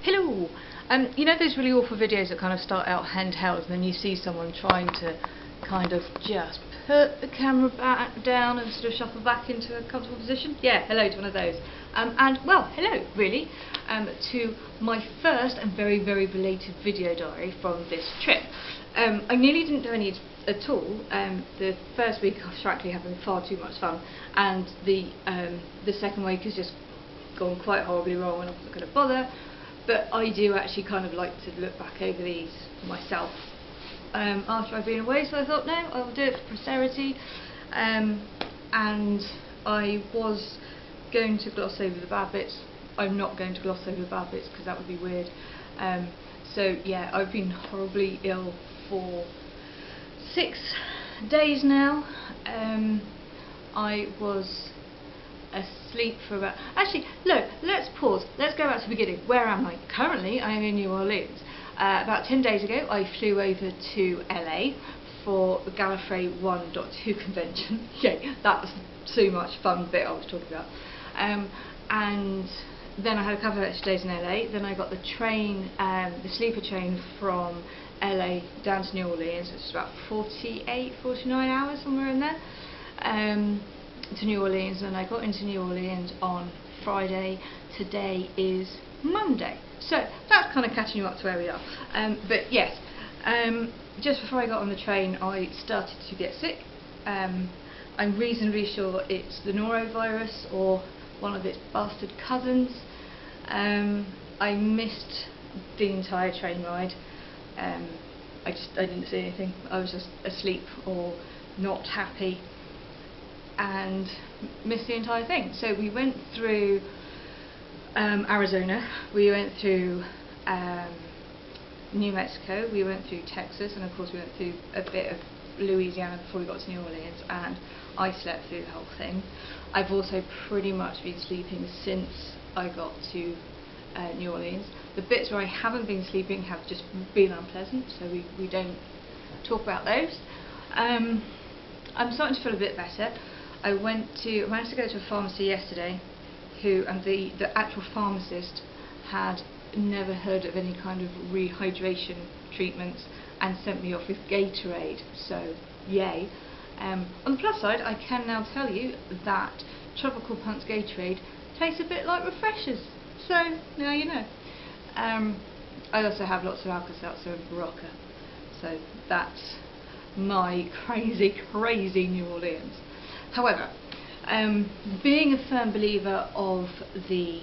Hello! You know those really awful videos that kind of start out handheld and then you see someone trying to kind of just put the camera back down and sort of shuffle back into a comfortable position? Yeah, hello to one of those. And, well, hello, really, to my first and very, very belated video diary from this trip. I nearly didn't do any at all. The first week I was frankly having far too much fun, and the second week has just gone quite horribly wrong and I wasn't going to bother. But I do actually kind of like to look back over these myself after I've been away, so I thought, no, I'll do it for posterity. And I was going to gloss over the bad bits. I'm not going to gloss over the bad bits because that would be weird. So yeah, I've been horribly ill for 6 days now. I was asleep for about... Actually, look, let's pause. Let's go back to the beginning. Where am I? Currently, I am in New Orleans. About 10 days ago, I flew over to LA for the Gallifrey 1.2 convention. Yay, that was so much fun bit I was talking about. And then I had a couple of extra days in LA. Then I got the train, the sleeper train from LA down to New Orleans. It's about 48, 49 hours, somewhere in there. To New Orleans, and I got into New Orleans on Friday. Today is Monday, so that's kind of catching you up to where we are. But yes, just before I got on the train I started to get sick. I'm reasonably sure it's the norovirus or one of its bastard cousins. I missed the entire train ride. I didn't see anything. I was just asleep or not happy and missed the entire thing. So we went through Arizona, we went through New Mexico, we went through Texas, and of course we went through a bit of Louisiana before we got to New Orleans, and I slept through the whole thing. I've also pretty much been sleeping since I got to New Orleans. The bits where I haven't been sleeping have just been unpleasant, so we don't talk about those. I'm starting to feel a bit better. I managed to go to a pharmacy yesterday, and the actual pharmacist had never heard of any kind of rehydration treatments and sent me off with Gatorade, so yay. On the plus side, I can now tell you that Tropical Punch Gatorade tastes a bit like refreshers, so now you know. I also have lots of Alka-Seltzer and Barocca, so that's my crazy, crazy New Orleans. However, being a firm believer of the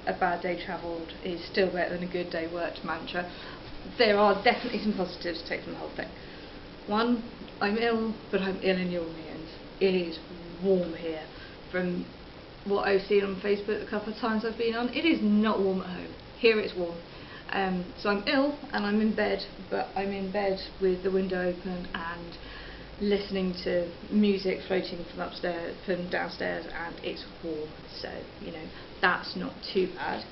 a bad day travelled is still better than a good day worked mantra, there are definitely some positives to take from the whole thing. One, I'm ill, but I'm ill in New Orleans. It is warm here. From what I've seen on Facebook the couple of times I've been on, it is not warm at home. Here it's warm. So I'm ill and I'm in bed, but I'm in bed with the window open and listening to music floating from upstairs, from downstairs, and it's warm, so you know that's not too bad.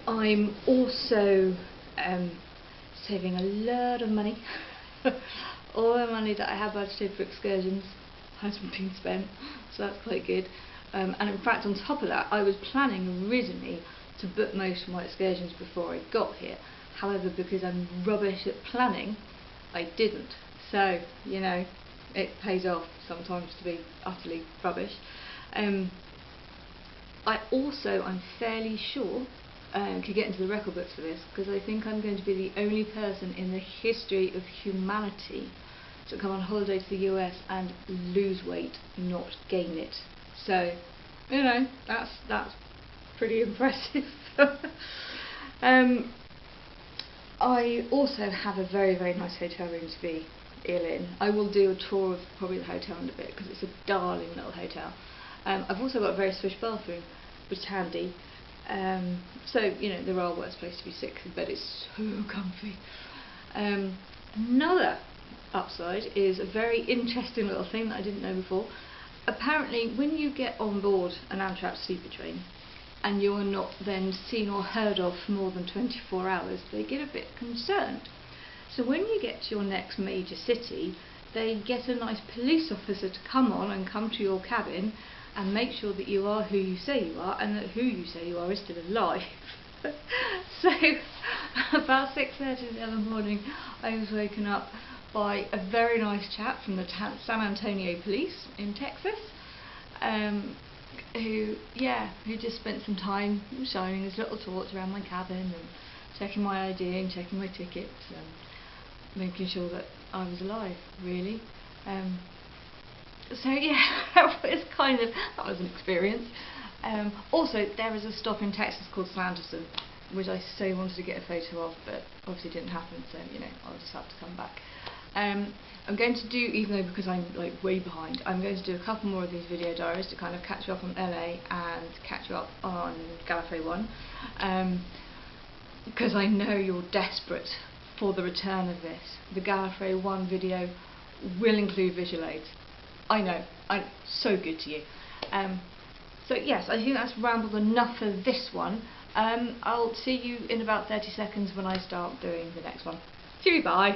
I'm also saving a lot of money. All the money that I have budgeted for excursions hasn't been spent, so that's quite good. And in fact, on top of that, I was planning originally to book most of my excursions before I got here. However, because I'm rubbish at planning, I didn't. So, you know, it pays off sometimes to be utterly rubbish. I'm fairly sure, could get into the record books for this, because I think I'm going to be the only person in the history of humanity to come on holiday to the US and lose weight, not gain it. So, you know, that's pretty impressive. I also have a very, very nice hotel room to be ill in. I will do a tour of probably the hotel in a bit because it's a darling little hotel. I've also got a very swish bathroom, which is handy. So, you know, there are worse places to be sick, but it's so comfy. Another upside is a very interesting little thing that I didn't know before. Apparently, when you get on board an Amtrak sleeper train and you're not then seen or heard of for more than 24 hours, they get a bit concerned. So when you get to your next major city, they get a nice police officer to come on and come to your cabin and make sure that you are who you say you are, and that who you say you are is still alive. So about 6:30 the other morning, I was woken up by a very nice chap from the San Antonio police in Texas, who just spent some time shining his little torch around my cabin and checking my ID and checking my tickets and making sure that I was alive, really. So yeah, that was an experience. Also, there is a stop in Texas called Slanderson, which I so wanted to get a photo of, but obviously didn't happen, so I'll just have to come back. I'm going to do, even though because I'm like way behind, I'm going to do a couple more of these video diaries to kind of catch you up on LA and catch you up on Gallifrey 1, because I know you're desperate for the return of this. The Gallifrey 1 video will include visual aids. I know, so good to you. So yes, I think that's rambled enough for this one. I'll see you in about 30 seconds when I start doing the next one. See you, bye.